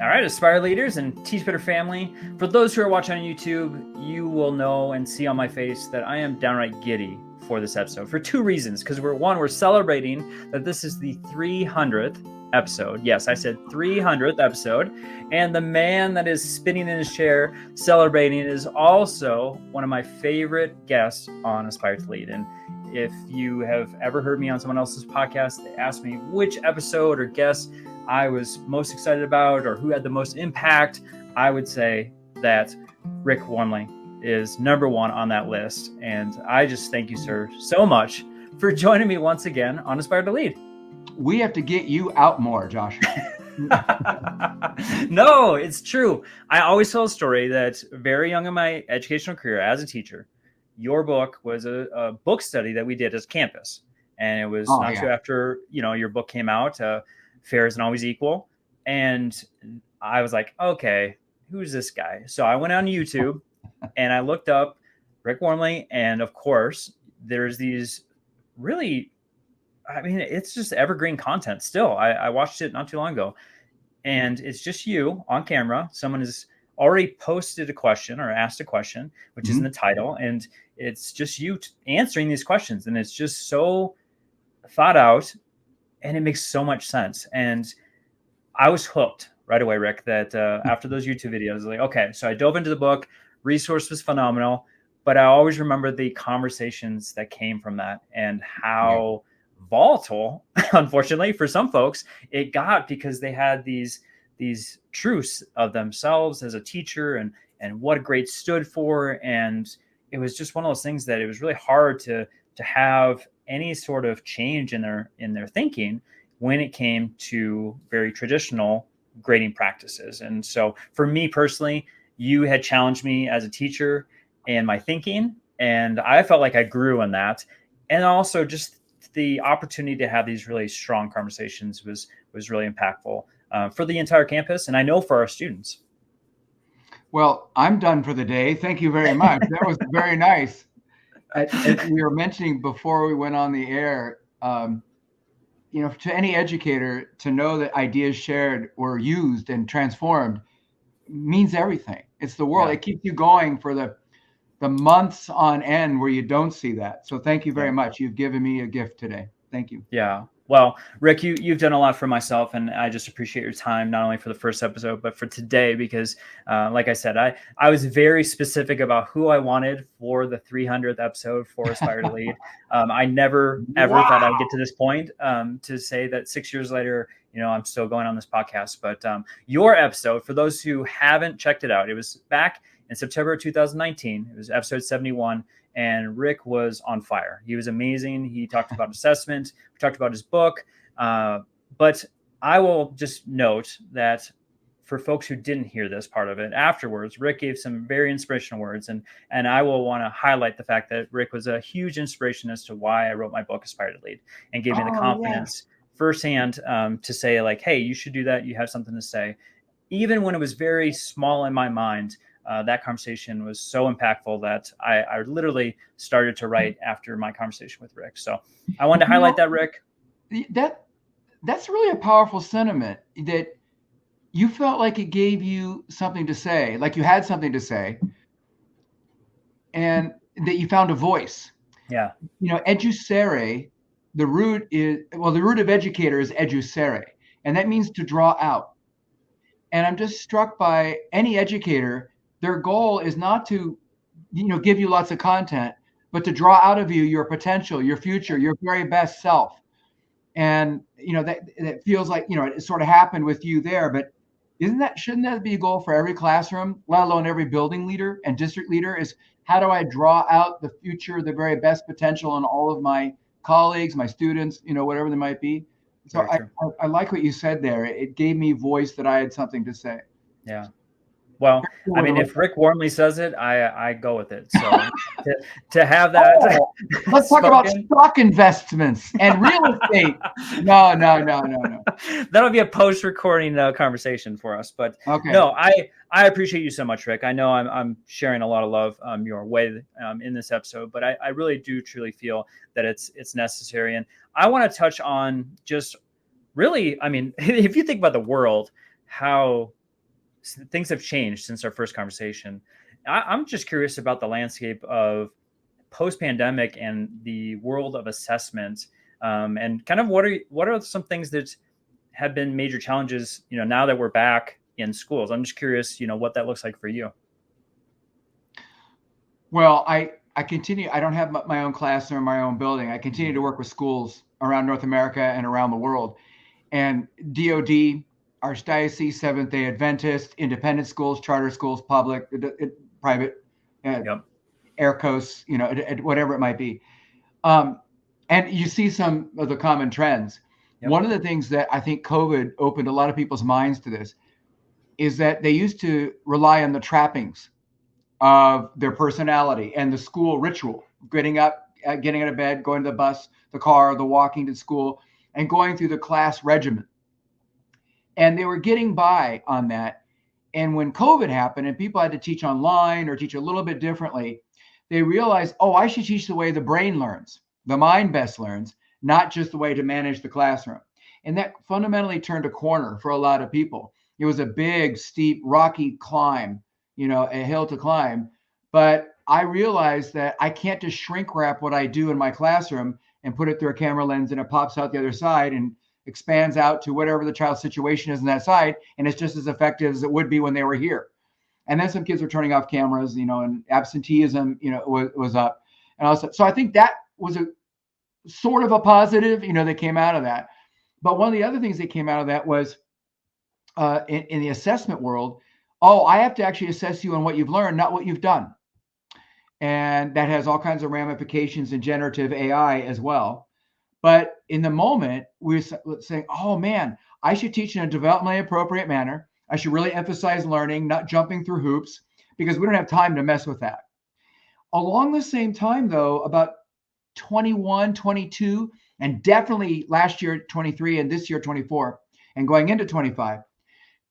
All right, Aspire leaders and Teach Better family. For those who are watching on YouTube, you will know and see on my face that I am downright giddy for this episode for two reasons. Because we're celebrating that this is the 300th episode. Yes, I said 300th episode. And the man that is spinning in his chair celebrating is also one of my favorite guests on Aspire to Lead. And if you have ever heard me on someone else's podcast, they ask me which episode or guest I was most excited about or who had the most impact, I would say that Rick Wormeli is number one on that list. And I just thank you, sir, so much for joining me once again on Aspire to Lead. We have to get you out more, Josh. No, it's true. I always tell a story that very young in my educational career as a teacher, your book was a book study that we did as campus. And it was too after, your book came out, Fair Isn't Always Equal. And I was like, okay, who's this guy? So I went on YouTube and I looked up Rick Wormeli. And of course, there's these really, it's just evergreen content still. I watched it not too long ago. And it's just you on camera. Someone has already posted a question or asked a question, which is in the title. And it's just you answering these questions. And it's just so thought out. And it makes so much sense. And I was hooked right away, Rick, that after those YouTube videos, like, okay, so I dove into the book. Resource was phenomenal. But I always remember the conversations that came from that and how volatile, unfortunately, for some folks, it got because they had these truths of themselves as a teacher and what a grade stood for. And it was just one of those things that it was really hard to have any sort of change in their thinking when it came to very traditional grading practices. And so for me personally, you had challenged me as a teacher and my thinking, and I felt like I grew in that. And also just the opportunity to have these really strong conversations was really impactful for the entire campus. And I know for our students. Well, I'm done for the day. Thank you very much. That was very nice. As we were mentioning before we went on the air, to any educator, to know that ideas shared or used and transformed means everything. It's the world. Yeah. It keeps you going for the months on end where you don't see that. So thank you very much. You've given me a gift today. Thank you. Yeah. Well, Rick, you've done a lot for myself, and I just appreciate your time, not only for the first episode, but for today, because like I said, I was very specific about who I wanted for the 300th episode for Aspire to Lead. I never, ever thought I'd get to this point to say that 6 years later, I'm still going on this podcast. But your episode, for those who haven't checked it out, it was back in September 2019. It was episode 71. And Rick was on fire. He was amazing. He talked about assessment. We talked about his book. But I will just note that for folks who didn't hear this part of it afterwards, Rick gave some very inspirational words. And I will want to highlight the fact that Rick was a huge inspiration as to why I wrote my book, Aspire to Lead, and gave me the confidence firsthand to say, like, hey, you should do that. You have something to say. Even when it was very small in my mind, that conversation was so impactful that I literally started to write after my conversation with Rick. So I wanted to highlight that, Rick. That's really a powerful sentiment, that you felt like it gave you something to say, like you had something to say, and that you found a voice. Yeah. Educere, the root of educator is educere, and that means to draw out. And I'm just struck by any educator. Their goal is not to, give you lots of content, but to draw out of you your potential, your future, your very best self. And, that feels like, it sort of happened with you there, but shouldn't that be a goal for every classroom, let alone every building leader and district leader, is how do I draw out the future, the very best potential in all of my colleagues, my students, whatever they might be. So I like what you said there. It gave me voice that I had something to say. Yeah. Well, if Rick Wormeli says it, I go with it. So to have that. Let's talk about stock investments and real estate. No. That'll be a post-recording conversation for us. But no, I appreciate you so much, Rick. I know I'm sharing a lot of love your way in this episode, but I really do truly feel that it's necessary. And I want to touch on just really, if you think about the world, how things have changed since our first conversation. I'm just curious about the landscape of post-pandemic and the world of assessment, and kind of what are some things that have been major challenges, now that we're back in schools. I'm just curious, what that looks like for you. Well, I continue. I don't have my own classroom, my own building. I continue to work with schools around North America and around the world. And DoD, Archdiocese, Seventh-day Adventist, independent schools, charter schools, public, private, Yep. Air Coast, whatever it might be. And you see some of the common trends. Yep. One of the things that I think COVID opened a lot of people's minds to this is that they used to rely on the trappings of their personality and the school ritual, getting up, getting out of bed, going to the bus, the car, the walking to school, and going through the class regimen. And they were getting by on that. And when COVID happened and people had to teach online or teach a little bit differently, they realized, oh, I should teach the way the brain learns, the mind best learns, not just the way to manage the classroom. And that fundamentally turned a corner for a lot of people. It was a big, steep, rocky climb, a hill to climb. But I realized that I can't just shrink wrap what I do in my classroom and put it through a camera lens and it pops out the other side and expands out to whatever the child's situation is on that side. And it's just as effective as it would be when they were here. And then some kids were turning off cameras, and absenteeism, was up. And also, so I think that was a sort of a positive, that came out of that. But one of the other things that came out of that was in the assessment world, I have to actually assess you on what you've learned, not what you've done. And that has all kinds of ramifications in generative AI as well. But in the moment, we're saying, oh man, I should teach in a developmentally appropriate manner. I should really emphasize learning, not jumping through hoops, because we don't have time to mess with that. Along the same time, though, about 21, 22, and definitely last year, 23, and this year, 24, and going into 25,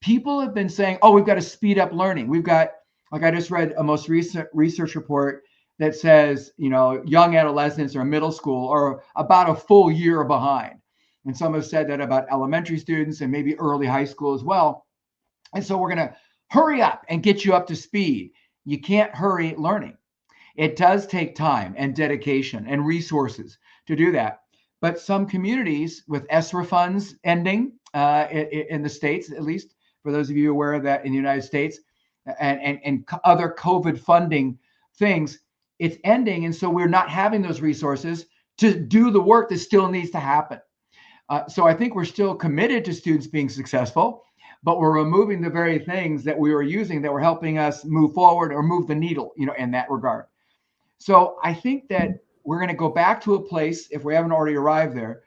people have been saying, oh, we've got to speed up learning. We've got, like I just read a most recent research report that says, young adolescents or middle school are about a full year behind. And some have said that about elementary students and maybe early high school as well. And so we're going to hurry up and get you up to speed. You can't hurry learning. It does take time and dedication and resources to do that. But some communities with ESSER funds ending in the States, at least for those of you aware of that in the United States, and other COVID funding things, it's ending. And so we're not having those resources to do the work that still needs to happen. So I think we're still committed to students being successful, but we're removing the very things that we were using that were helping us move forward or move the needle, in that regard. So I think that we're going to go back to a place, if we haven't already arrived there,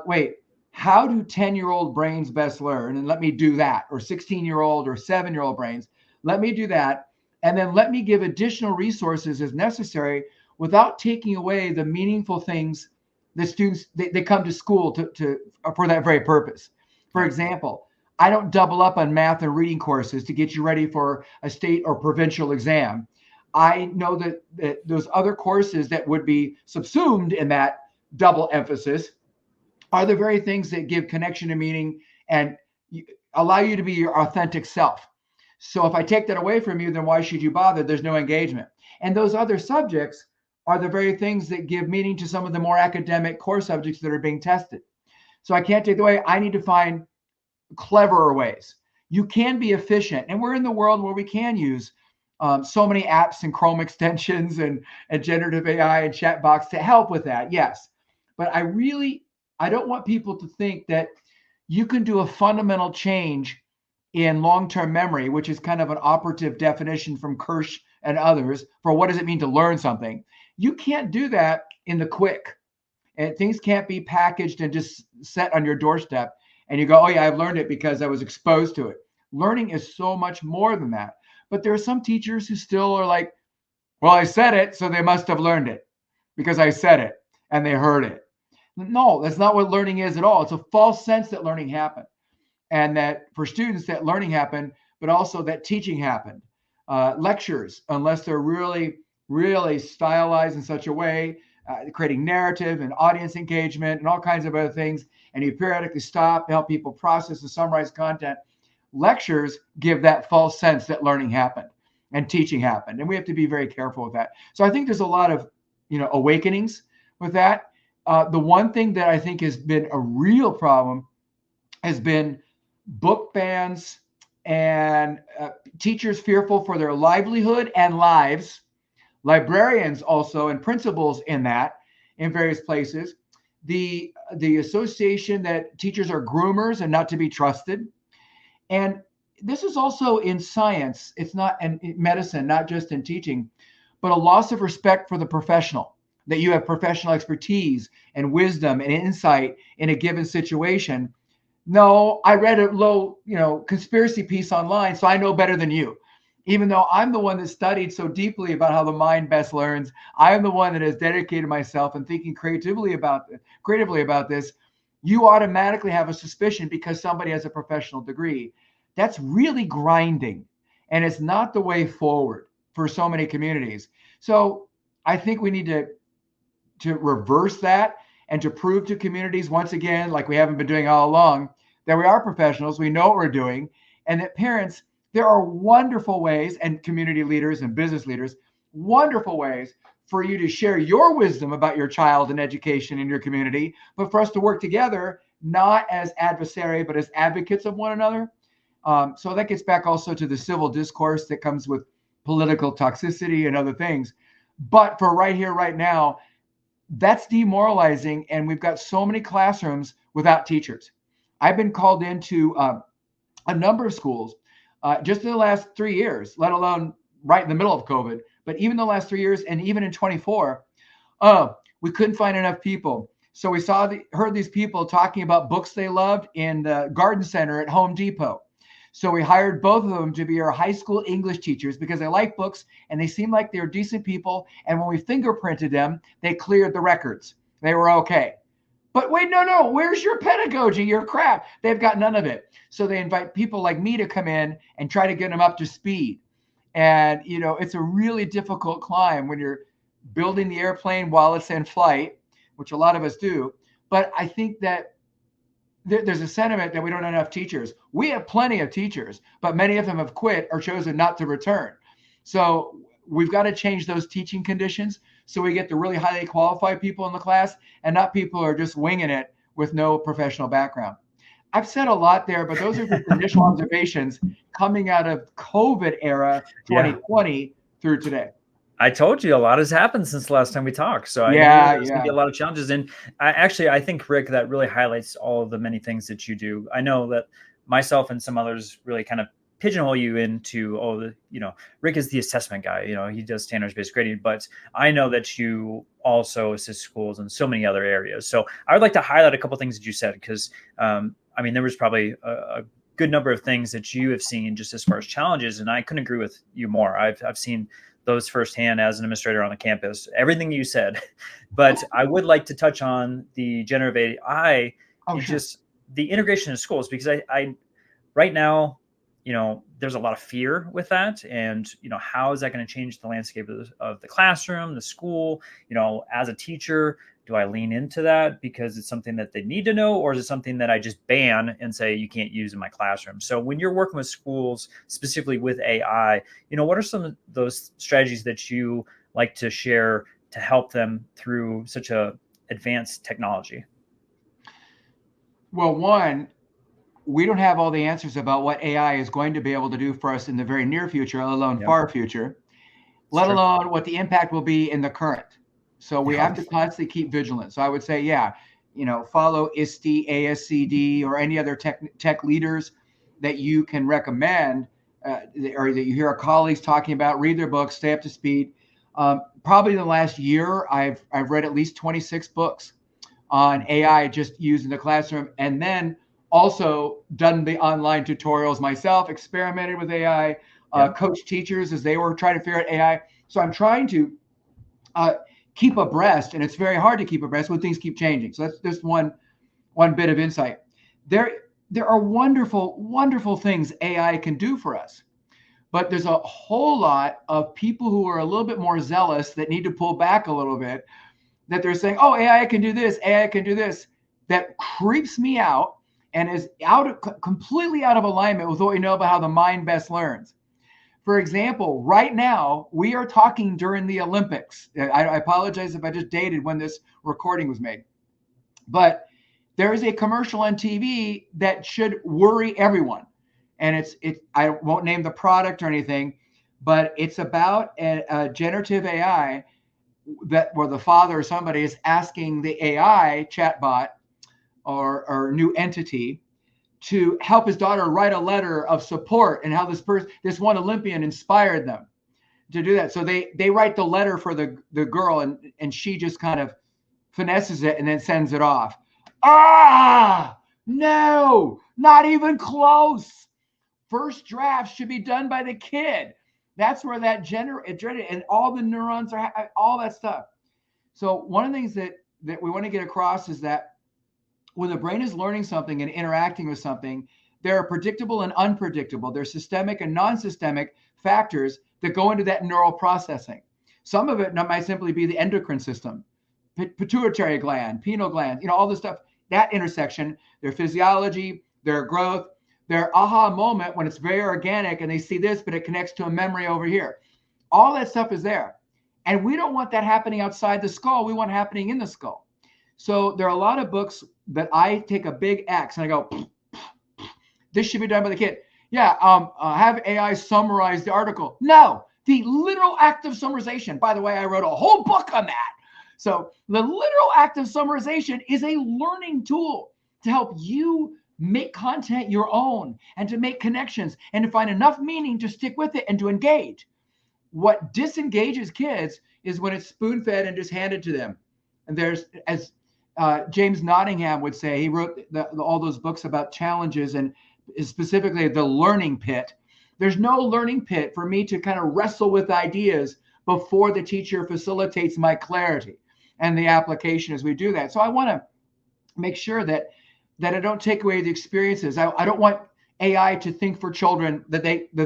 wait, how do 10-year-old brains best learn? And let me do that. Or 16-year-old or 7-year-old brains, let me do that. And then let me give additional resources as necessary without taking away the meaningful things that students, they come to school to for that very purpose. For example, I don't double up on math and reading courses to get you ready for a state or provincial exam. I know that those other courses that would be subsumed in that double emphasis are the very things that give connection and meaning and allow you to be your authentic self. So if I take that away from you, then why should you bother? There's no engagement. And those other subjects are the very things that give meaning to some of the more academic core subjects that are being tested. So I can't take it away. I need to find cleverer ways. You can be efficient. And we're in the world where we can use so many apps and Chrome extensions and generative AI and chat box to help with that. Yes. But I don't want people to think that you can do a fundamental change in long-term memory, which is kind of an operative definition from Kirsch and others for what does it mean to learn something. You can't do that in the quick. And things can't be packaged and just set on your doorstep. And you go, oh yeah, I've learned it because I was exposed to it. Learning is so much more than that. But there are some teachers who still are like, well, I said it, so they must have learned it because I said it and they heard it. No, that's not what learning is at all. It's a false sense that learning happened. And that for students that learning happened, but also that teaching happened. Lectures, unless they're really, really stylized in such a way, creating narrative and audience engagement and all kinds of other things, and you periodically stop, help people process and summarize content. lectures give that false sense that learning happened and teaching happened. And we have to be very careful with that. So I think there's a lot of, awakenings with that. The one thing that I think has been a real problem has been book bans and teachers fearful for their livelihood and lives, librarians also, and principals in various places. The association that teachers are groomers and not to be trusted. And this is also in science. It's not in medicine, not just in teaching, but a loss of respect for the professional, that you have professional expertise and wisdom and insight in a given situation. No, I read a low, conspiracy piece online, so I know better than you. Even though I'm the one that studied so deeply about how the mind best learns, I am the one that has dedicated myself and thinking creatively about this. You automatically have a suspicion because somebody has a professional degree. That's really grinding, and it's not the way forward for so many communities. So I think we need to reverse that and to prove to communities once again, like we haven't been doing all along, that we are professionals, we know what we're doing, and that parents, there are wonderful ways, and community leaders and business leaders, wonderful ways for you to share your wisdom about your child and education in your community, but for us to work together, not as adversary, but as advocates of one another. So that gets back also to the civil discourse that comes with political toxicity and other things. But for right here, right now, that's demoralizing. And we've got so many classrooms without teachers. I've been called into a number of schools just in the last 3 years, let alone right in the middle of COVID, but even the last 3 years and even in 24, we couldn't find enough people. So we heard these people talking about books they loved in the garden center at Home Depot. So we hired both of them to be our high school English teachers because they like books and they seemed like they were decent people. And when we fingerprinted them, they cleared the records. They were okay. But wait, no, where's your pedagogy, your craft? They've got none of it. So they invite people like me to come in and try to get them up to speed. And, it's a really difficult climb when you're building the airplane while it's in flight, which a lot of us do. But I think that there's a sentiment that we don't have enough teachers. We have plenty of teachers, but many of them have quit or chosen not to return. So we've got to change those teaching conditions so we get the really highly qualified people in the class and not people who are just winging it with no professional background. I've said a lot there, but those are just initial observations coming out of COVID era 2020 through today. I told you a lot has happened since the last time we talked. So I knew there's going to be a lot of challenges. And I think, Rick, that really highlights all of the many things that you do. I know that myself and some others really kind of pigeonhole you into, Rick is the assessment guy. He does standards-based grading. But I know that you also assist schools in so many other areas. So I would like to highlight a couple of things that you said because, there was probably a good number of things that you have seen just as far as challenges. And I couldn't agree with you more. I've seen those firsthand as an administrator on the campus, everything you said. But I would like to touch on the generative AI, just the integration in schools, because I right now, there's a lot of fear with that. And, how is that going to change the landscape of the classroom, the school, as a teacher? Do I lean into that because it's something that they need to know, or is it something that I just ban and say you can't use in my classroom? So when you're working with schools, specifically with AI, what are some of those strategies that you like to share to help them through such a advanced technology? Well, one, we don't have all the answers about what AI is going to be able to do for us in the very near future, let alone far future, let alone what the impact will be in the current. So we have to constantly keep vigilant. So I would say, follow ISTE, ASCD, or any other tech leaders that you can recommend or that you hear our colleagues talking about. Read their books, stay up to speed. Probably in the last year, I've read at least 26 books on AI just used in the classroom, and then also done the online tutorials myself, experimented with AI, coached teachers as they were trying to figure out AI. So I'm trying to keep abreast, and it's very hard to keep abreast when things keep changing. So that's just one bit of insight. There are wonderful, wonderful things AI can do for us, but there's a whole lot of people who are a little bit more zealous that need to pull back a little bit, that they're saying, oh, AI can do this, AI can do this. That creeps me out. and is completely out of alignment with what we know about how the mind best learns. For example, right now, we are talking during the Olympics. I apologize if I just dated when this recording was made. But there is a commercial on TV that should worry everyone. And I won't name the product or anything, but it's about a generative AI where the father or somebody is asking the AI chatbot or new entity to help his daughter write a letter of support, and how this one Olympian inspired them to do that. So they write the letter for the girl, and she just kind of finesses it and then sends it off. No, not even close. First draft should be done by the kid. That's where that and all the neurons are, all that stuff. So one of the things that we want to get across is that when the brain is learning something and interacting with something, there are predictable and unpredictable. There's systemic and non-systemic factors that go into that neural processing. Some of it might simply be the endocrine system, pituitary gland, pineal gland, all this stuff, that intersection, their physiology, their growth, their aha moment when it's very organic and they see this, but it connects to a memory over here. All that stuff is there. And we don't want that happening outside the skull. We want it happening in the skull. So there are a lot of books that I take a big X and I go, this should be done by the kid. Yeah, have AI summarize the article. No, the literal act of summarization. By the way, I wrote a whole book on that. So the literal act of summarization is a learning tool to help you make content your own and to make connections and to find enough meaning to stick with it and to engage. What disengages kids is when it's spoon-fed and just handed to them. And there's, as James Nottingham would say, he wrote all those books about challenges and specifically the learning pit. There's no learning pit for me to kind of wrestle with ideas before the teacher facilitates my clarity and the application as we do that. So I want to make sure that I don't take away the experiences. I don't want AI to think for children the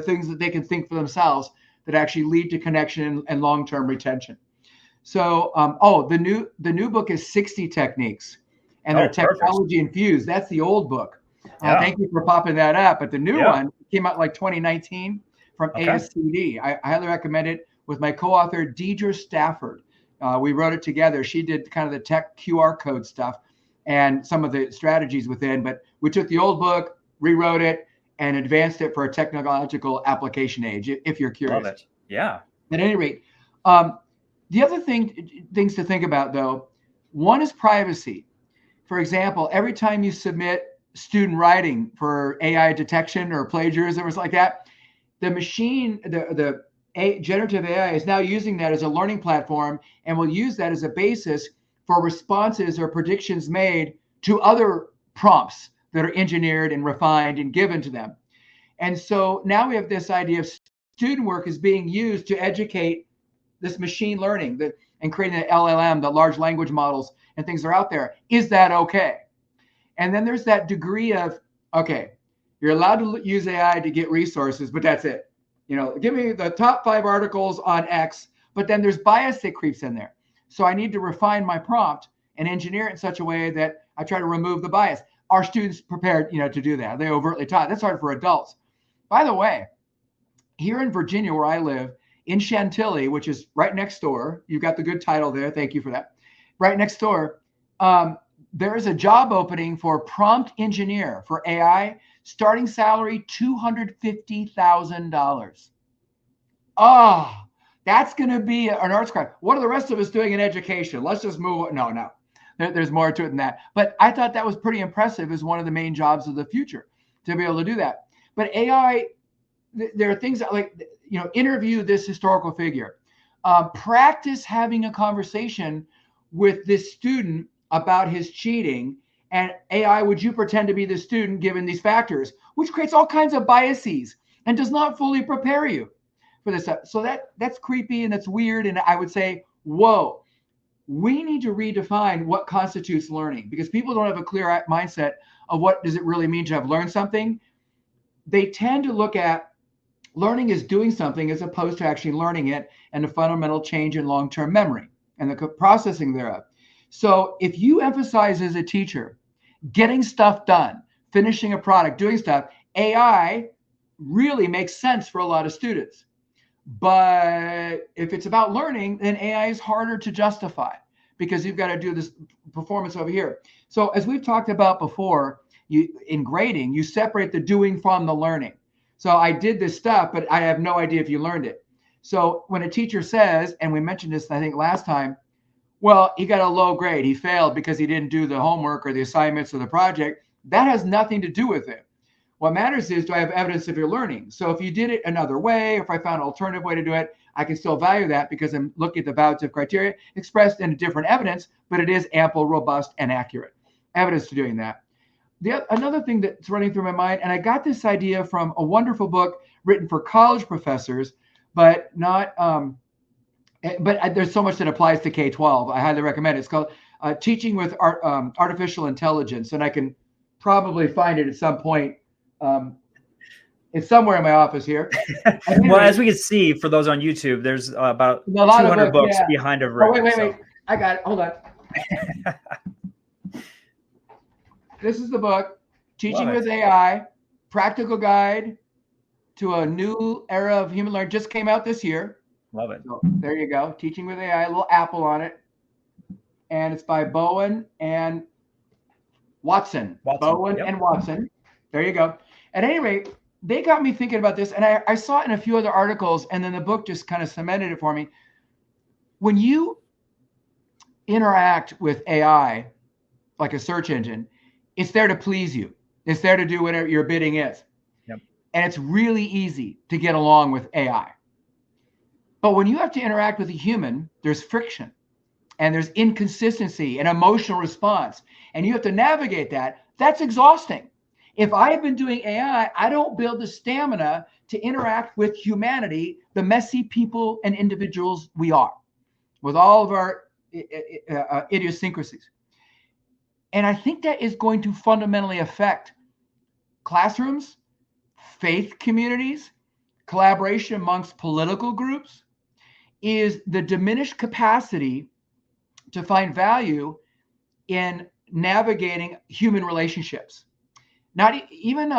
things that they can think for themselves that actually lead to connection and long-term retention. So, the new book is 60 techniques, and they're technology infused. That's the old book. Thank you for popping that up. But the new one came out like 2019 from ASCD. I highly recommend it, with my co-author, Deidre Stafford. We wrote it together. She did kind of the tech QR code stuff and some of the strategies within, but we took the old book, rewrote it, and advanced it for a technological application age, if you're curious. Love it. Yeah. At any rate, the other things to think about, though, one is privacy. For example, every time you submit student writing for AI detection or plagiarism or something like that, the machine, the generative AI is now using that as a learning platform and will use that as a basis for responses or predictions made to other prompts that are engineered and refined and given to them. And so now we have this idea of student work is being used to educate this machine learning and creating the LLM, the large language models and things that are out there. Is that okay? And then there's that degree of, okay, you're allowed to use AI to get resources, but that's it. Give me the top 5 articles on X, but then there's bias that creeps in there. So I need to refine my prompt and engineer it in such a way that I try to remove the bias. Are students prepared, to do that? Are they overtly taught? That's hard for adults. By the way, here in Virginia, where I live, in Chantilly, which is right next door, you've got the good title there. Thank you for that. Right next door, there is a job opening for prompt engineer for AI, starting salary $250,000. That's going to be an arts crowd. What are the rest of us doing in education? Let's just move. No. There's more to it than that. But I thought that was pretty impressive as one of the main jobs of the future to be able to do that. But AI, there are things that, like, interview this historical figure. Practice having a conversation with this student about his cheating. And AI, would you pretend to be the student given these factors? Which creates all kinds of biases and does not fully prepare you for this stuff. So that's creepy and that's weird. And I would say, whoa, we need to redefine what constitutes learning, because people don't have a clear mindset of what does it really mean to have learned something. They tend to look at learning as doing something as opposed to actually learning it and the fundamental change in long-term memory and the processing thereof. So if you emphasize as a teacher getting stuff done, finishing a product, doing stuff, AI really makes sense for a lot of students. But if it's about learning, then AI is harder to justify because you've got to do this performance over here. So as we've talked about before, in grading, you separate the doing from the learning. So I did this stuff, but I have no idea if you learned it. So when a teacher says, and we mentioned this, I think last time, well, he got a low grade, he failed because he didn't do the homework or the assignments or the project, that has nothing to do with it. What matters is, do I have evidence of your learning? So if you did it another way, if I found an alternative way to do it, I can still value that because I'm looking at the validative criteria expressed in a different evidence, but it is ample, robust, and accurate evidence to doing that. Another thing that's running through my mind, and I got this idea from a wonderful book written for college professors, but not, but there's so much that applies to K-12. I highly recommend it. It's called Teaching with Artificial Intelligence, and I can probably find it at some point. It's somewhere in my office here. Anyway, well, as we can see, for those on YouTube, there's about 200 books behind a Rick. Oh, wait. I got it. Hold on. This is the book, Teaching with AI, Practical Guide to a New Era of Human Learning. Just came out this year. Love it. So there you go. Teaching with AI, a little apple on it. And it's by Bowen and Watson. Bowen and Watson. There you go. At any rate, they got me thinking about this, and I saw it in a few other articles, and then the book just kind of cemented it for me. When you interact with AI, like a search engine, it's there to please you. It's there to do whatever your bidding is. Yep. And it's really easy to get along with AI. But when you have to interact with a human, there's friction, and there's inconsistency and emotional response, and you have to navigate that. That's exhausting. If I have been doing AI, I don't build the stamina to interact with humanity, the messy people and individuals we are, with all of our idiosyncrasies. And I think that is going to fundamentally affect classrooms, faith communities, collaboration amongst political groups, is the diminished capacity to find value in navigating human relationships. Not even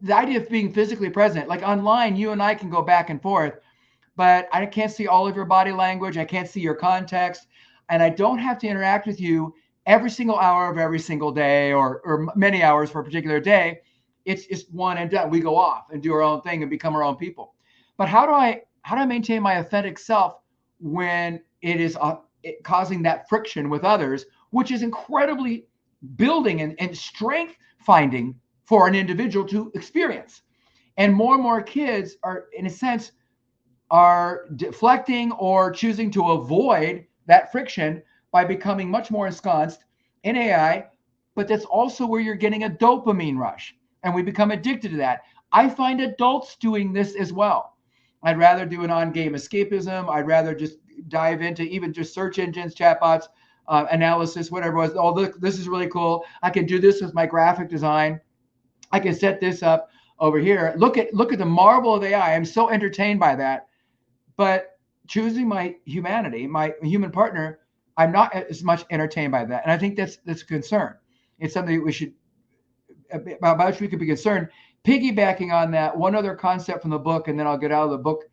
the idea of being physically present. Like online, you and I can go back and forth, but I can't see all of your body language. I can't see your context. And I don't have to interact with you every single hour of every single day or many hours for a particular day. It's just one and done. We go off and do our own thing and become our own people. But how do I maintain my authentic self when it is causing that friction with others, which is incredibly building and strength finding for an individual to experience? And more kids are, in a sense, are deflecting or choosing to avoid that friction by becoming much more ensconced in AI. But that's also where you're getting a dopamine rush, and we become addicted to that. I find adults doing this as well. I'd rather do an on-game escapism. I'd rather just dive into even just search engines, chatbots, analysis, whatever it was. Oh, look, this is really cool. I can do this with my graphic design. I can set this up over here. Look at the marvel of AI. I'm so entertained by that. But choosing my humanity, my human partner, I'm not as much entertained by that. And I think that's a concern. It's something that we should, about which we could be concerned. Piggybacking on that, one other concept from the book, and then I'll get out of the book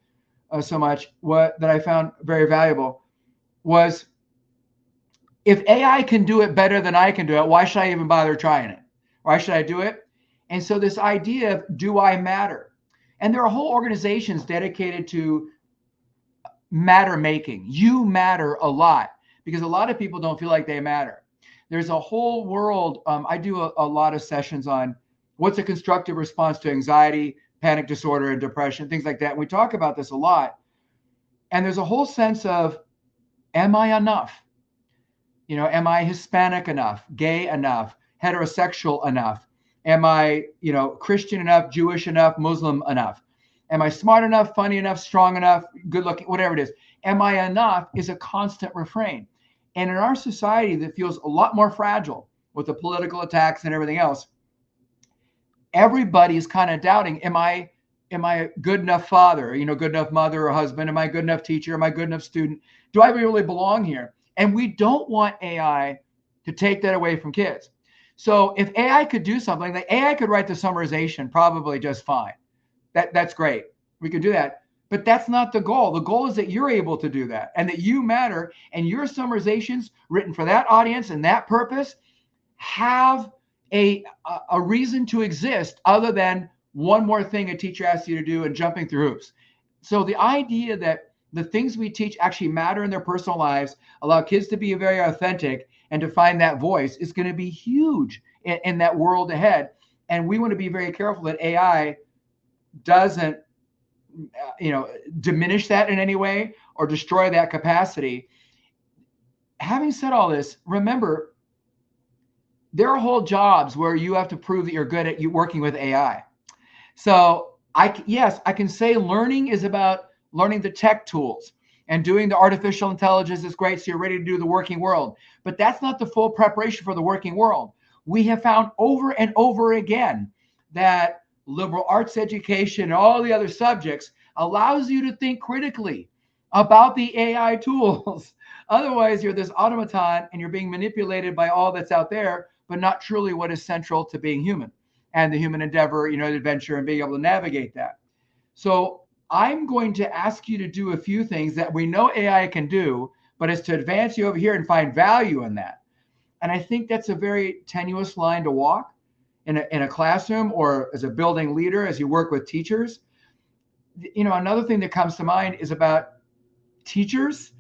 so much, that I found very valuable was, if AI can do it better than I can do it, why should I even bother trying it? Why should I do it? And so this idea of, do I matter? And there are whole organizations dedicated to matter making. You matter a lot, because a lot of people don't feel like they matter. There's a whole world. I do a lot of sessions on what's a constructive response to anxiety, panic disorder, and depression, things like that. And we talk about this a lot. And there's a whole sense of, am I enough? You know, am I Hispanic enough, gay enough, heterosexual enough? Am I, Christian enough, Jewish enough, Muslim enough? Am I smart enough, funny enough, strong enough, good looking, whatever it is? Am I enough is a constant refrain. And in our society that feels a lot more fragile with the political attacks and everything else, everybody's kind of doubting, am I a good enough father, good enough mother or husband? Am I a good enough teacher? Am I a good enough student? Do I really belong here? And we don't want AI to take that away from kids. So if AI could do something, like AI could write the summarization probably just fine. That's great. We could do that. But that's not the goal. The goal is that you're able to do that and that you matter, and your summarizations written for that audience and that purpose have a reason to exist other than one more thing a teacher asks you to do and jumping through hoops. So the idea that the things we teach actually matter in their personal lives, allow kids to be very authentic and to find that voice is going to be huge in that world ahead. And we want to be very careful that AI doesn't diminish that in any way or destroy that capacity. Having said all this, remember, there are whole jobs where you have to prove that you're good at working with AI. So I can say learning is about learning the tech tools, and doing the artificial intelligence is great, so you're ready to do the working world. But that's not the full preparation for the working world. We have found over and over again that liberal arts education and all the other subjects allows you to think critically about the AI tools. Otherwise, you're this automaton and you're being manipulated by all that's out there, but not truly what is central to being human and the human endeavor, adventure, and being able to navigate that. So I'm going to ask you to do a few things that we know AI can do, but it's to advance you over here and find value in that. And I think that's a very tenuous line to walk in a classroom or as a building leader, as you work with teachers. Another thing that comes to mind is about teachers.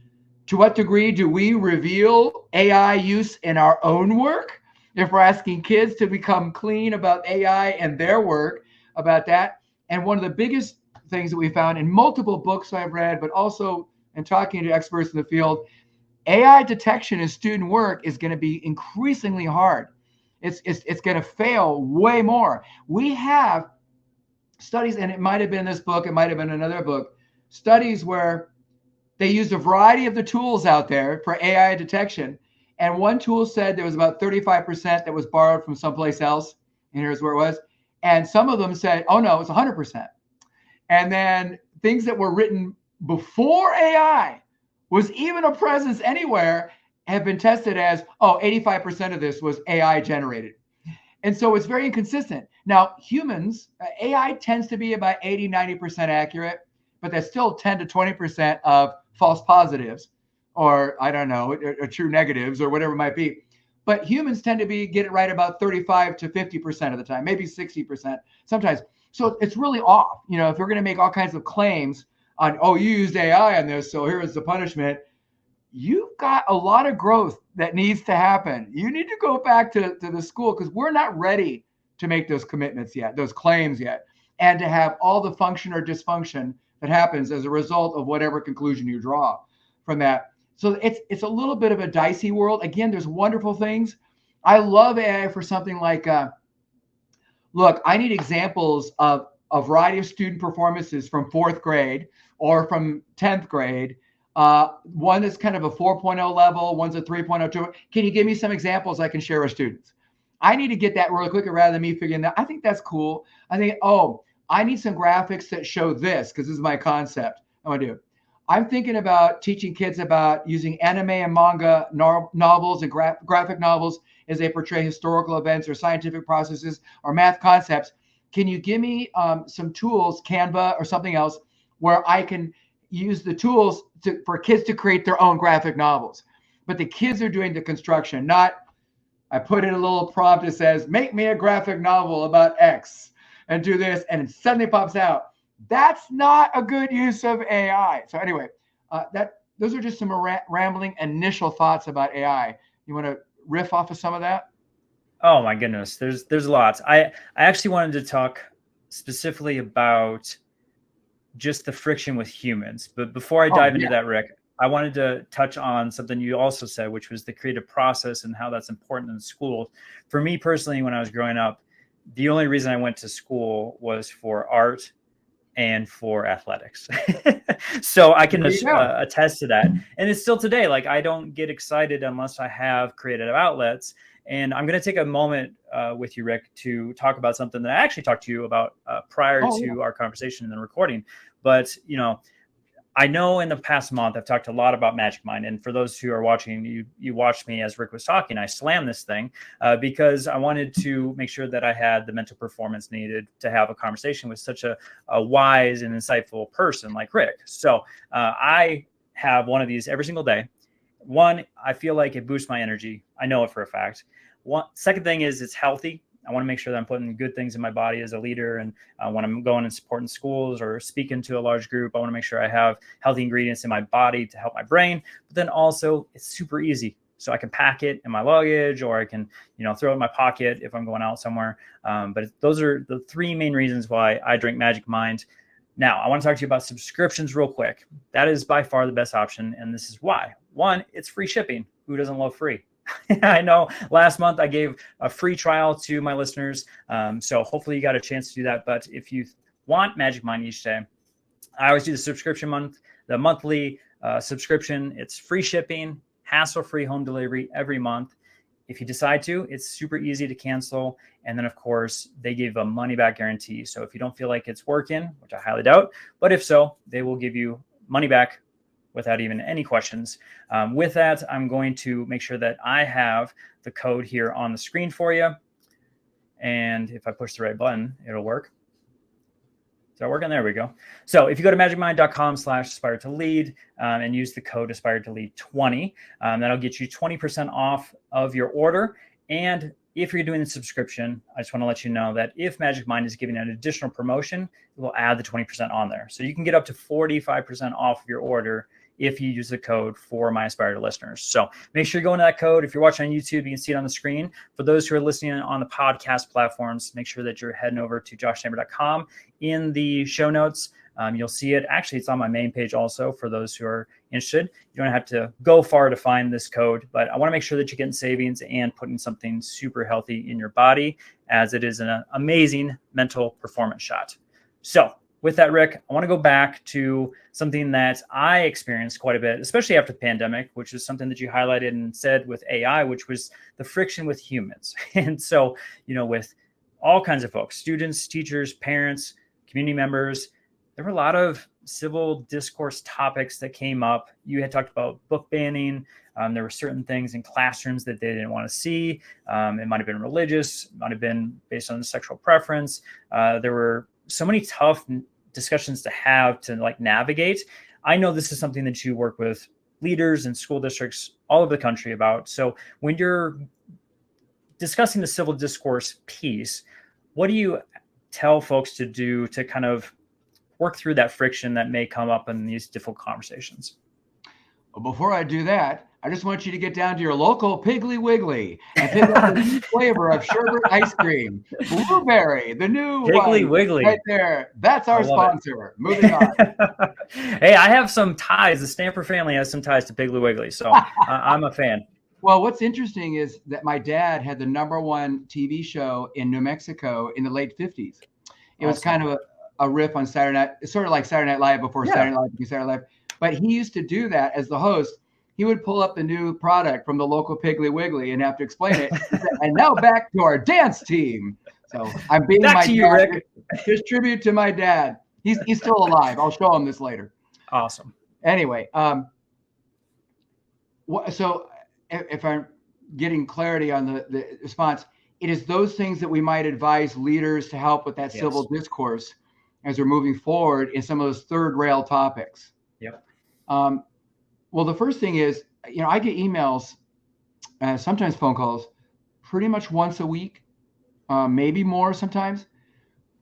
To what degree do we reveal AI use in our own work? If we're asking kids to become clean about AI and their work about that. And one of the biggest things that we found in multiple books I've read, but also in talking to experts in the field, AI detection in student work is going to be increasingly hard. It's going to fail way more. We have studies, and it might have been this book, it might have been another book, studies where they used a variety of the tools out there for AI detection. And one tool said there was about 35% that was borrowed from someplace else. And here's where it was. And some of them said, oh no, it's 100%. And then things that were written before AI was even a presence anywhere have been tested as, 85% of this was AI generated. And so it's very inconsistent. Now, humans, AI tends to be about 80, 90% accurate, but there's still 10 to 20% of false positives, or I don't know, or true negatives, or whatever it might be. But humans tend to get it right about 35 to 50% of the time, maybe 60% sometimes. So it's really off. If you're going to make all kinds of claims on, you used AI on this, so here is the punishment, you've got a lot of growth that needs to happen. You need to go back to the school, because we're not ready to make those commitments yet, those claims yet, and to have all the function or dysfunction that happens as a result of whatever conclusion you draw from that. So it's a little bit of a dicey world. Again, there's wonderful things. I love AI for something like, look, I need examples of a variety of student performances from 4th grade or from 10th grade. One is kind of a 4.0 level, one's a 3.02. Can you give me some examples I can share with students? I need to get that really quicker rather than me figuring that. I think that's cool. I think, I need some graphics that show this, because this is my concept I want to do. I'm thinking about teaching kids about using anime and manga novels and graphic novels as they portray historical events or scientific processes or math concepts. Can you give me some tools, Canva or something else, where I can use the tools for kids to create their own graphic novels? But the kids are doing the construction, not I put in a little prompt that says, make me a graphic novel about X and do this, and it suddenly pops out. That's not a good use of AI. So anyway, those are just some rambling initial thoughts about AI. You want to riff off of some of that? Oh my goodness, there's lots. I actually wanted to talk specifically about just the friction with humans. But before I dive into that, Rick, I wanted to touch on something you also said, which was the creative process and how that's important in school. For me personally, when I was growing up, the only reason I went to school was for art and for athletics. So I can attest to that. And it's still today. Like, I don't get excited unless I have creative outlets. And I'm going to take a moment with you, Rick, to talk about something that I actually talked to you about prior to our conversation and the recording. But, I know in the past month, I've talked a lot about Magic Mind. And for those who are watching, you watched me as Rick was talking, I slammed this thing because I wanted to make sure that I had the mental performance needed to have a conversation with such a wise and insightful person like Rick. So I have one of these every single day. One, I feel like it boosts my energy. I know it for a fact. Second thing is it's healthy. I want to make sure that I'm putting good things in my body as a leader. And when I'm going and supporting schools or speaking to a large group, I want to make sure I have healthy ingredients in my body to help my brain. But then also it's super easy. So I can pack it in my luggage, or I can, throw it in my pocket if I'm going out somewhere. But those are the three main reasons why I drink Magic Mind. Now, I want to talk to you about subscriptions real quick. That is by far the best option. And this is why. One, it's free shipping. Who doesn't love free? I know last month I gave a free trial to my listeners. So hopefully you got a chance to do that. But if you want Magic Mind each day, I always do the subscription month, the monthly subscription. It's free shipping, hassle-free home delivery every month. If you decide to, it's super easy to cancel. And then, of course, they give a money-back guarantee. So if you don't feel like it's working, which I highly doubt, but if so, they will give you money back without even any questions. With that, I'm going to make sure that I have the code here on the screen for you. And if I push the right button, it'll work. Is that working? There we go. So if you go to magicmind.com/aspire-to-lead and use the code aspire-to-lead20, that'll get you 20% off of your order. And if you're doing the subscription, I just want to let you know that if Magic Mind is giving an additional promotion, it will add the 20% on there. So you can get up to 45% off of your order if you use the code for my Aspire to listeners. So make sure you go into that code. If you're watching on YouTube, you can see it on the screen. For those who are listening on the podcast platforms, make sure that you're heading over to joshchamber.com. In the show notes, you'll see it. Actually, it's on my main page also for those who are interested. You don't have to go far to find this code, but I want to make sure that you're getting savings and putting something super healthy in your body, as it is an amazing mental performance shot. So with that, Rick, I want to go back to something that I experienced quite a bit, especially after the pandemic, which is something that you highlighted and said with AI, which was the friction with humans. And so, with all kinds of folks, students, teachers, parents, community members, there were a lot of civil discourse topics that came up. You had talked about book banning. There were certain things in classrooms that they didn't want to see. It might have been religious, it might have been based on sexual preference. There were so many tough discussions to have to navigate. I know this is something that you work with leaders and school districts all over the country about. So when you're discussing the civil discourse piece, what do you tell folks to do to kind of work through that friction that may come up in these difficult conversations? Well, before I do that, I just want you to get down to your local Piggly Wiggly and pick up the new flavor of sherbet ice cream, blueberry, the new Piggly one Wiggly right there. That's our sponsor. Moving on. Hey, I have some ties. The Stamper family has some ties to Piggly Wiggly, so I'm a fan. Well, what's interesting is that my dad had the #1 TV show in New Mexico in the late 50s. It was kind of a riff on Saturday Night. It's sort of like Saturday Night Live before Saturday Night Live became Saturday Night Live. But he used to do that as the host. He would pull up the new product from the local Piggly Wiggly and have to explain it. And now back to our dance team. So I'm being back my to you, dad. Rick. Just tribute to my dad. He's still alive. I'll show him this later. Awesome. Anyway, so if I'm getting clarity on the response, it is those things that we might advise leaders to help with that civil discourse as we're moving forward in some of those third rail topics. Yep. Well, the first thing is, I get emails, sometimes phone calls, pretty much once a week, maybe more sometimes,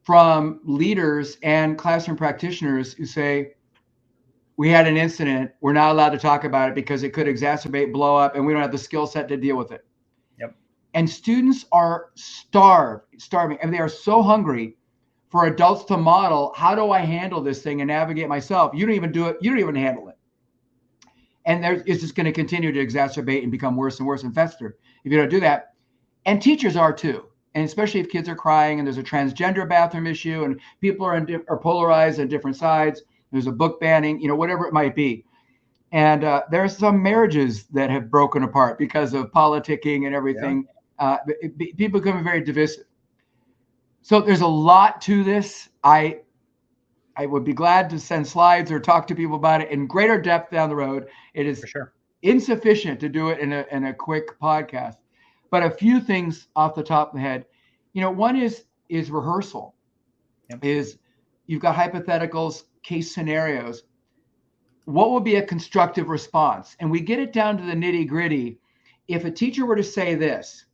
from leaders and classroom practitioners who say, we had an incident, we're not allowed to talk about it because it could exacerbate, blow up, and we don't have the skill set to deal with it. Yep. And students are starving, and they are so hungry for adults to model, how do I handle this thing and navigate myself? You don't even do it. You don't even handle it. And it's just going to continue to exacerbate and become worse and worse and fester if you don't do that. And teachers are too. And especially if kids are crying and there's a transgender bathroom issue and people are polarized on different sides. There's a book banning, whatever it might be. And there are some marriages that have broken apart because of politicking and everything. Yeah. People become very divisive. So there's a lot to this. I I would be glad to send slides or talk to people about it in greater depth down the road. It is For sure. insufficient to do it in a quick podcast. But a few things off the top of the head. One is rehearsal. Yep. Is you've got hypotheticals, case scenarios. What would be a constructive response? And we get it down to the nitty gritty. If a teacher were to say this,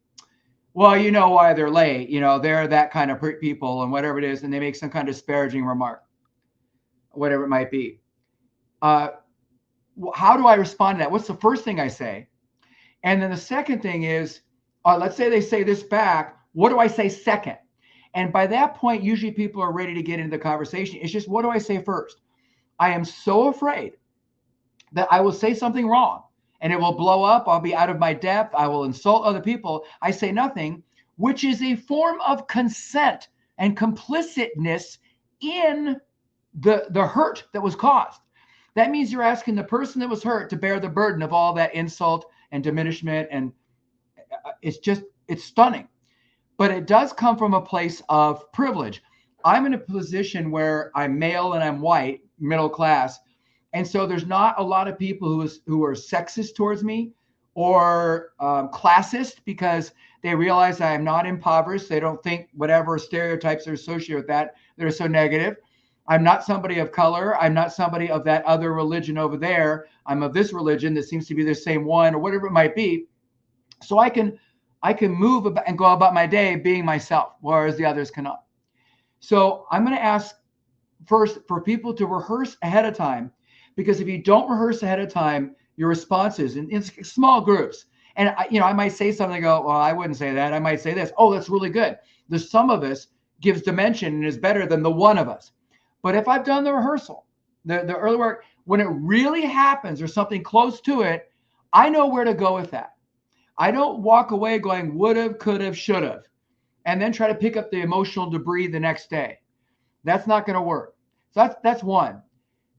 well, you know why they're late, they're that kind of people and whatever it is, and they make some kind of disparaging remark, whatever it might be. How do I respond to that? What's the first thing I say? And then the second thing is, let's say they say this back. What do I say second? And by that point, usually people are ready to get into the conversation. It's just, what do I say first? I am so afraid that I will say something wrong and it will blow up. I'll be out of my depth. I will insult other people. I say nothing, which is a form of consent and complicitness in the hurt that was caused. That means you're asking the person that was hurt to bear the burden of all that insult and diminishment. And it's stunning. But it does come from a place of privilege. I'm in a position where I'm male and I'm white, middle class. And so there's not a lot of people who are sexist towards me or classist because they realize I am not impoverished. They don't think whatever stereotypes are associated with that are so negative. I'm not somebody of color. I'm not somebody of that other religion over there. I'm of this religion that seems to be the same one or whatever it might be. So I can move and go about my day being myself, whereas the others cannot. So I'm going to ask first for people to rehearse ahead of time, because if you don't rehearse ahead of time, your responses in small groups, and I might say something, go, well, I wouldn't say that. I might say this. Oh, that's really good. The sum of us gives dimension and is better than the one of us. But if I've done the rehearsal, the early work, when it really happens or something close to it, I know where to go with that. I don't walk away going would have, could have, should have, and then try to pick up the emotional debris the next day. That's not going to work. So that's one.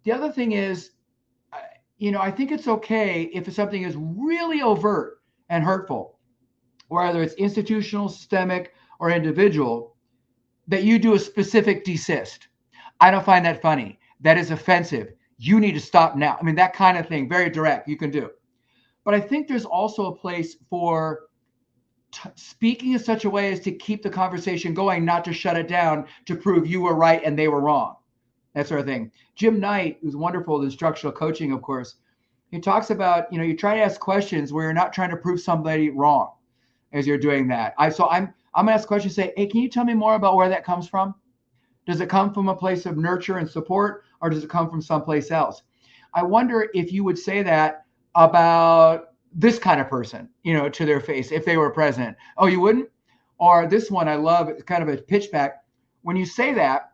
The other thing is, I think it's okay if something is really overt and hurtful, whether it's institutional, systemic, or individual, that you do a specific desist. I don't find that funny. That is offensive. You need to stop now. I mean, that kind of thing, very direct, you can do. But I think there's also a place for speaking in such a way as to keep the conversation going, not to shut it down to prove you were right and they were wrong. That sort of thing. Jim Knight, who's wonderful with instructional coaching, of course, he talks about, you try to ask questions where you're not trying to prove somebody wrong as you're doing that. I'm going to ask questions, say, hey, can you tell me more about where that comes from? Does it come from a place of nurture and support, or does it come from someplace else? I wonder if you would say that about this kind of person, to their face, if they were present. Oh, you wouldn't? Or this one I love, it's kind of a pitch back. When you say that,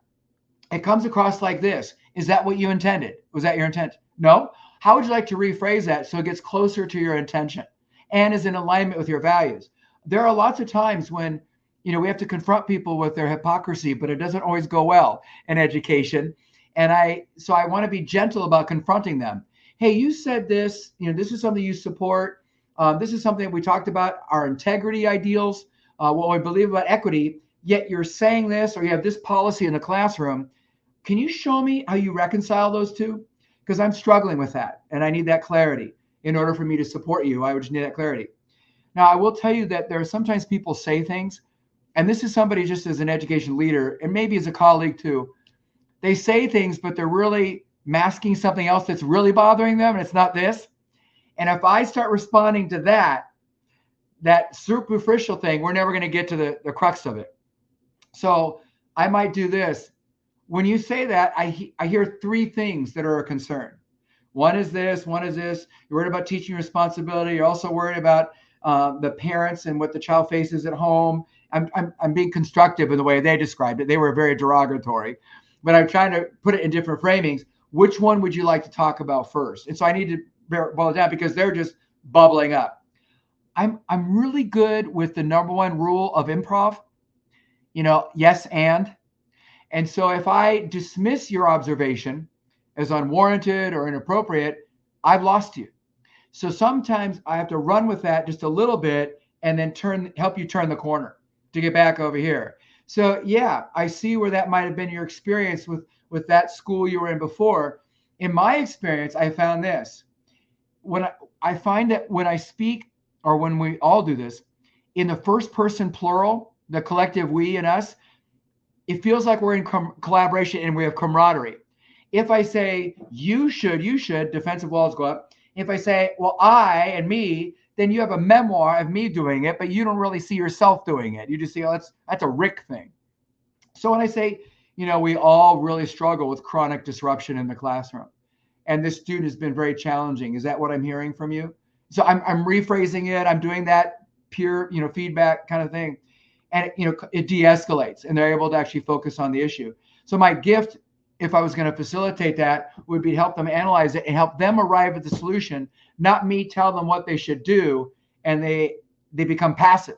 it comes across like this. Is that what you intended? Was that your intent? No? How would you like to rephrase that so it gets closer to your intention and is in alignment with your values? There are lots of times when, we have to confront people with their hypocrisy, but it doesn't always go well in education. And so I want to be gentle about confronting them. Hey, you said this, this is something you support. This is something we talked about, our integrity ideals, what we believe about equity, yet you're saying this, or you have this policy in the classroom. Can you show me how you reconcile those two? Because I'm struggling with that, and I need that clarity. In order for me to support you, I would just need that clarity. Now, I will tell you that there are sometimes people say things, and this is somebody just as an education leader, and maybe as a colleague too. They say things, but they're really masking something else that's really bothering them, and it's not this. And if I start responding to that superficial thing, we're never going to get to the crux of it. So I might do this. When you say that, I hear three things that are a concern. One is this, one is this. You're worried about teaching responsibility. You're also worried about the parents and what the child faces at home. I'm being constructive in the way they described it. They were very derogatory, but I'm trying to put it in different framings. Which one would you like to talk about first? And so I need to boil it down because they're just bubbling up. I'm really good with the number one rule of improv, yes and. And so if I dismiss your observation as unwarranted or inappropriate, I've lost you. So sometimes I have to run with that just a little bit and then help you turn the corner to get back over here. So yeah, I see where that might have been your experience with that school you were in before. In my experience, I found this. When I find that when I speak, or when we all do this, in the first person plural, the collective we and us, it feels like we're in collaboration and we have camaraderie. If I say you should, defensive walls go up. If I say, well, I and me, then you have a memoir of me doing it, but you don't really see yourself doing it. You just see, oh, that's a Rick thing. So when I say, we all really struggle with chronic disruption in the classroom, and this student has been very challenging. Is that what I'm hearing from you? So I'm rephrasing it. I'm doing that peer, feedback kind of thing. And, it de-escalates and they're able to actually focus on the issue. So my gift, if I was going to facilitate that, would be to help them analyze it and help them arrive at the solution, not me tell them what they should do. And they become passive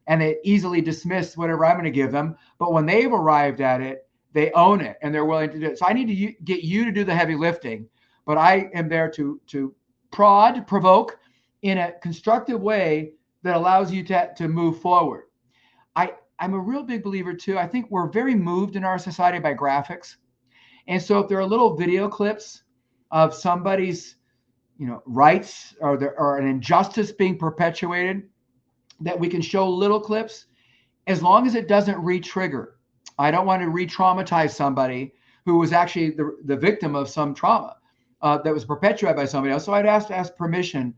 and they easily dismiss whatever I'm going to give them. But when they've arrived at it, they own it and they're willing to do it. So I need to get you to do the heavy lifting, but I am there to provoke in a constructive way that allows you to move forward. I'm a real big believer too. I think we're very moved in our society by graphics. And so if there are little video clips of somebody's, rights or an injustice being perpetuated, that we can show little clips, as long as it doesn't re-trigger. I don't want to re-traumatize somebody who was actually the victim of some trauma that was perpetuated by somebody else. So I'd ask permission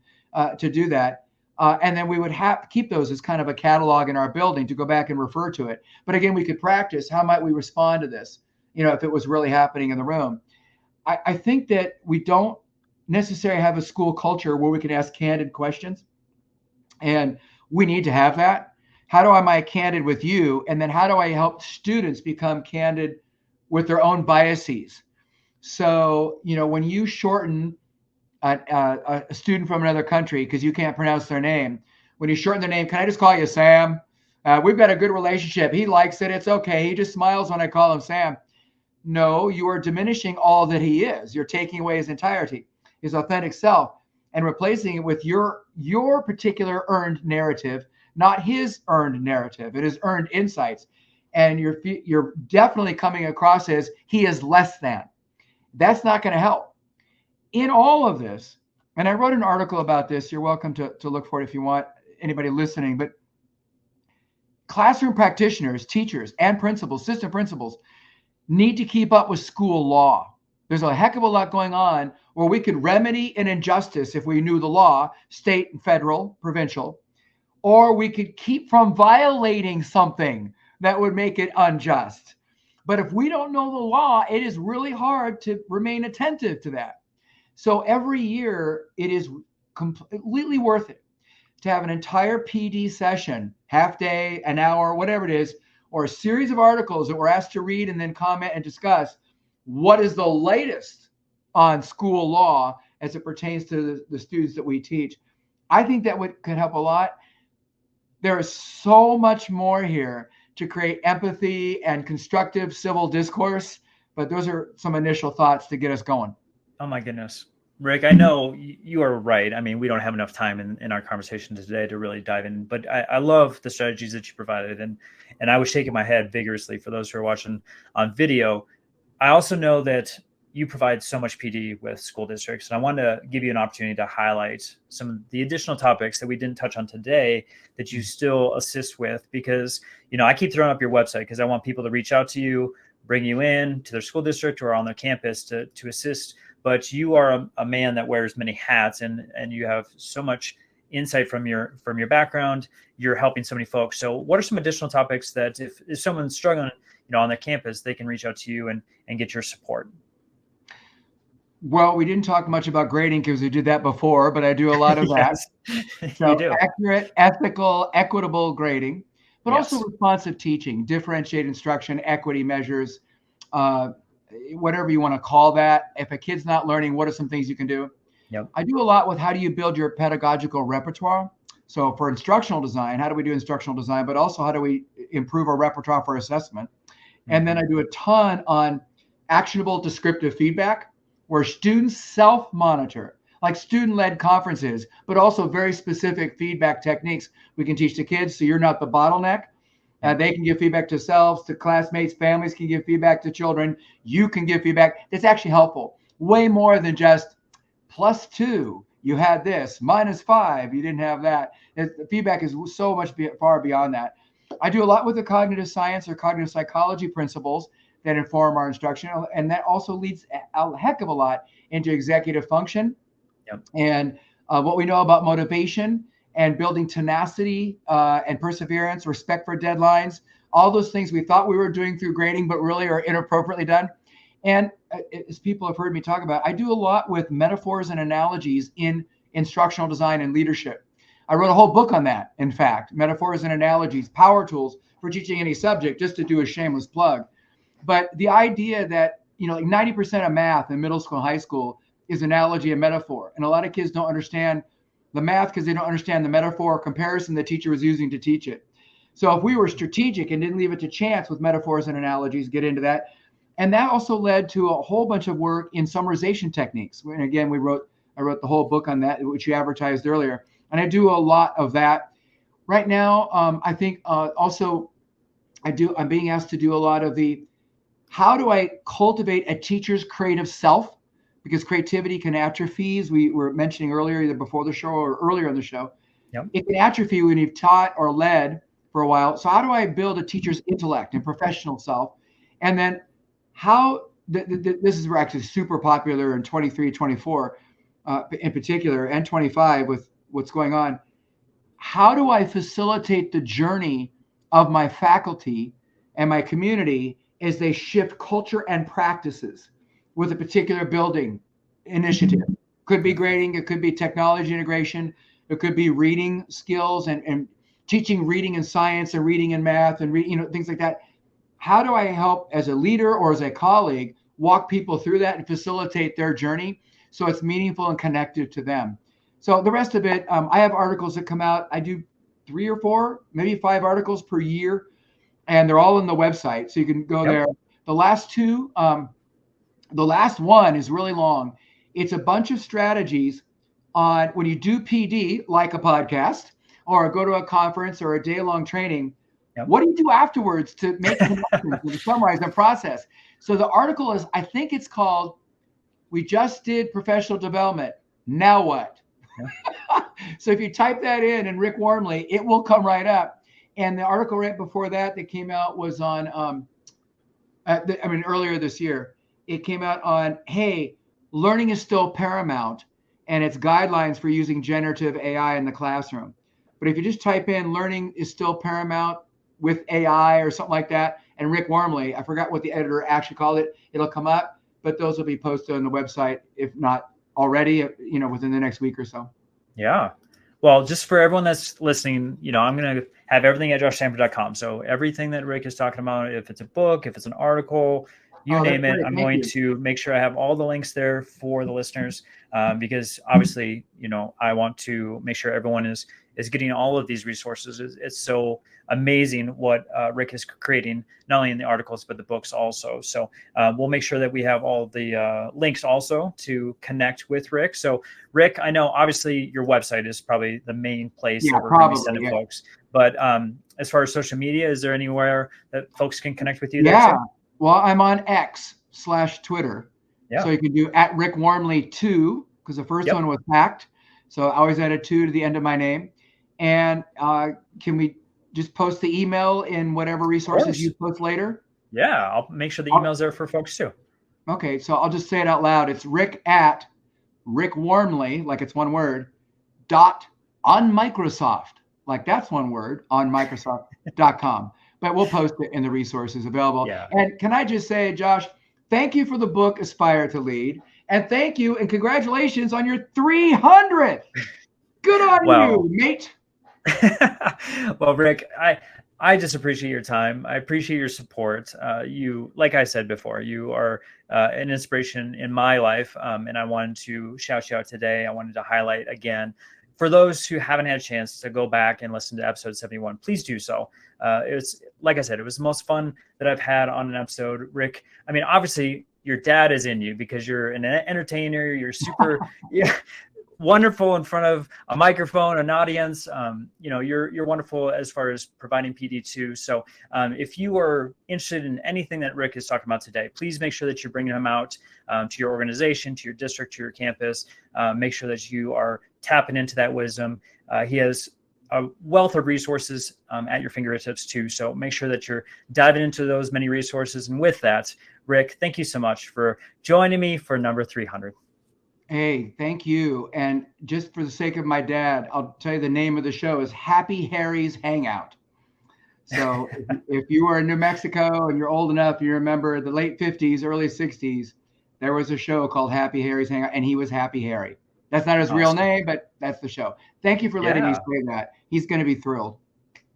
to do that. And then we would keep those as kind of a catalog in our building to go back and refer to it. But again, we could practice, how might we respond to this, if it was really happening in the room. I think that we don't necessarily have a school culture where we can ask candid questions. And we need to have that. How am I candid with you? And then how do I help students become candid with their own biases? So, when you shorten a student from another country because you can't pronounce their name, when you shorten their name, can I just call you Sam? We've got a good relationship. He likes it. It's okay. He just smiles when I call him Sam. No, you are diminishing all that he is. You're taking away his entirety, his authentic self, and replacing it with your particular earned narrative, not his earned narrative. It is earned insights. And you're definitely coming across as he is less than. That's not going to help. In all of this, and I wrote an article about this, you're welcome to look for it if you want, anybody listening, but classroom practitioners, teachers, and principals, system principals, need to keep up with school law. There's a heck of a lot going on where we could remedy an injustice if we knew the law, state and federal, provincial, or we could keep from violating something that would make it unjust. But if we don't know the law, it is really hard to remain attentive to that. So every year, it is completely worth it to have an entire PD session, half day, an hour, whatever it is, or a series of articles that we're asked to read and then comment and discuss what is the latest on school law as it pertains to the students that we teach. I think that could help a lot. There is so much more here to create empathy and constructive civil discourse, but those are some initial thoughts to get us going. Oh my goodness. Rick, I know you are right. I mean, we don't have enough time in our conversation today to really dive in, but I love the strategies that you provided. And I was shaking my head vigorously for those who are watching on video. I also know that you provide so much PD with school districts, and I want to give you an opportunity to highlight some of the additional topics that we didn't touch on today that you still assist with, because, I keep throwing up your website because I want people to reach out to you, bring you in to their school district or on their campus to assist. But you are a man that wears many hats, and you have so much insight from your background. You're helping so many folks. So what are some additional topics that if someone's struggling, on their campus, they can reach out to you and get your support? Well, we didn't talk much about grading because we did that before, but I do a lot of that. So accurate, ethical, equitable grading, but also responsive teaching, differentiate instruction, equity measures, whatever you want to call that. If a kid's not learning, what are some things you can do? Yep. I do a lot with how do you build your pedagogical repertoire? So for instructional design, how do we do instructional design, but also how do we improve our repertoire for assessment? Mm-hmm. And then I do a ton on actionable descriptive feedback, where students self-monitor, like student-led conferences, but also very specific feedback techniques we can teach the kids so you're not the bottleneck. They can give feedback to themselves, to classmates, families can give feedback to children. You can give feedback. That's actually helpful. Way more than just +2, you had this, -5, you didn't have that. The feedback is so much far beyond that. I do a lot with the cognitive science or cognitive psychology principles that inform our instruction. And that also leads a heck of a lot into executive function. Yep. And what we know about motivation and building tenacity and perseverance, respect for deadlines, all those things we thought we were doing through grading, but really are inappropriately done. And as people have heard me talk about, I do a lot with metaphors and analogies in instructional design and leadership. I wrote a whole book on that, in fact, metaphors and analogies, power tools for teaching any subject, just to do a shameless plug. But the idea that, like 90% of math in middle school and high school is analogy and metaphor. And a lot of kids don't understand the math because they don't understand the metaphor or comparison the teacher was using to teach it. So if we were strategic and didn't leave it to chance with metaphors and analogies, get into that. And that also led to a whole bunch of work in summarization techniques. And again, I wrote the whole book on that, which you advertised earlier. And I do a lot of that. Right now, I think also I'm being asked to do a lot of the, how do I cultivate a teacher's creative self? Because creativity can atrophy, as we were mentioning earlier, either before the show or earlier in the show. Yep. It can atrophy when you've taught or led for a while. So how do I build a teacher's intellect and professional self? And then this is actually super popular in 23, 24 in particular, and 25 with what's going on. How do I facilitate the journey of my faculty and my community as they shift culture and practices with a particular building initiative? Could be grading, it could be technology integration, it could be reading skills and teaching reading and science and reading and math and things like that. How do I help as a leader or as a colleague walk people through that and facilitate their journey so it's meaningful and connected to them? So the rest of it, I have articles that come out. I do 3 or 4, maybe 5 articles per year, and they're all on the website. So you can go there. The last 2, the last one is really long. It's a bunch of strategies on when you do PD, like a podcast, or go to a conference or a day-long training. Yep. What do you do afterwards to make connections, to summarize the process? So the article is, I think it's called, "We Just Did Professional Development. Now What?" Yeah. So if you type that in Rick Wormeli, it will come right up. And the article right before that came out was on, earlier this year, it came out on, hey, learning is still paramount, and it's guidelines for using generative AI in the classroom. But if you just type in learning is still paramount with AI or something like that, and Rick Wormeli, I forgot what the editor actually called it, it'll come up, but those will be posted on the website, if not already, within the next week or so. Yeah. Well, just for everyone that's listening, I'm going to have everything at joshsanford.com. So everything that Rick is talking about, if it's a book, if it's an article, you name it, I'm going to make sure I have all the links there for the listeners, because obviously, I want to make sure everyone is getting all of these resources. It's so amazing what Rick is creating, not only in the articles, but the books also. So we'll make sure that we have all the links also to connect with Rick. So Rick, I know obviously your website is probably the main place that we're going to be sending folks. But as far as social media, is there anywhere that folks can connect with you? Yeah. There well, I'm on X/Twitter. Yeah. So you can do at Rick Wormeli 2, because the first one was hacked. So I always add a 2 to the end of my name. And can we just post the email in whatever resources you post later? Yeah, I'll make sure the email's there for folks too. Okay, so I'll just say it out loud. It's Rick at Rick Wormeli, like it's one word, on Microsoft, like that's one word, on Microsoft.com. But we'll post it in the resources available. Yeah. And can I just say, Josh, thank you for the book Aspire to Lead. And thank you and congratulations on your 300th. Good on you, mate. Well, Rick, I just appreciate your time. I appreciate your support. You, like I said before, you are an inspiration in my life. And I wanted to shout you out today. I wanted to highlight again, for those who haven't had a chance to go back and listen to episode 71, please do so. It's like I said, it was the most fun that I've had on an episode. Rick, I mean, obviously your dad is in you because you're an entertainer. You're super, yeah. wonderful in front of a microphone, an audience. You're wonderful as far as providing PD too. So if you are interested in anything that Rick is talking about today, please make sure that you're bringing him out to your organization, to your district, to your campus. Make sure that you are tapping into that wisdom. He has a wealth of resources at your fingertips too. So make sure that you're diving into those many resources. And with that, Rick, thank you so much for joining me for number 300. Hey, thank you. And just for the sake of my dad, I'll tell you the name of the show is Happy Harry's Hangout. So if you are in New Mexico and you're old enough, you remember the late 50s, early 60s, there was a show called Happy Harry's Hangout, and he was Happy Harry. That's not his real name, but that's the show. Thank you for letting me say that. He's going to be thrilled.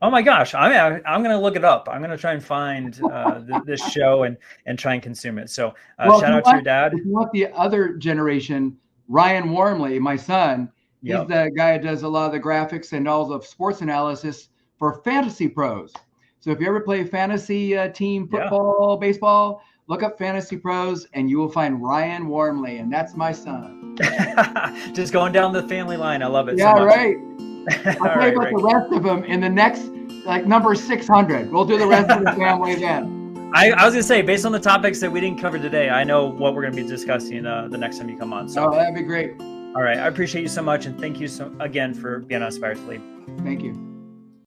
Oh my gosh, I'm going to look it up. I'm going to try and find this show and try and consume it. So shout out to your dad. If you want the other generation, Ryan Wormeli, my son, he's the guy who does a lot of the graphics and all the sports analysis for Fantasy Pros. So if you ever play fantasy team football, baseball, look up Fantasy Pros and you will find Ryan Wormeli, and that's my son. Just going down the family line. I love it. Yeah, so much. Right. I'll tell you about the rest of them in the next, number 600. We'll do the rest of the family then. I was going to say, based on the topics that we didn't cover today, I know what we're going to be discussing the next time you come on. So that'd be great. All right. I appreciate you so much. And thank you again for being on Aspire to Lead. Thank you.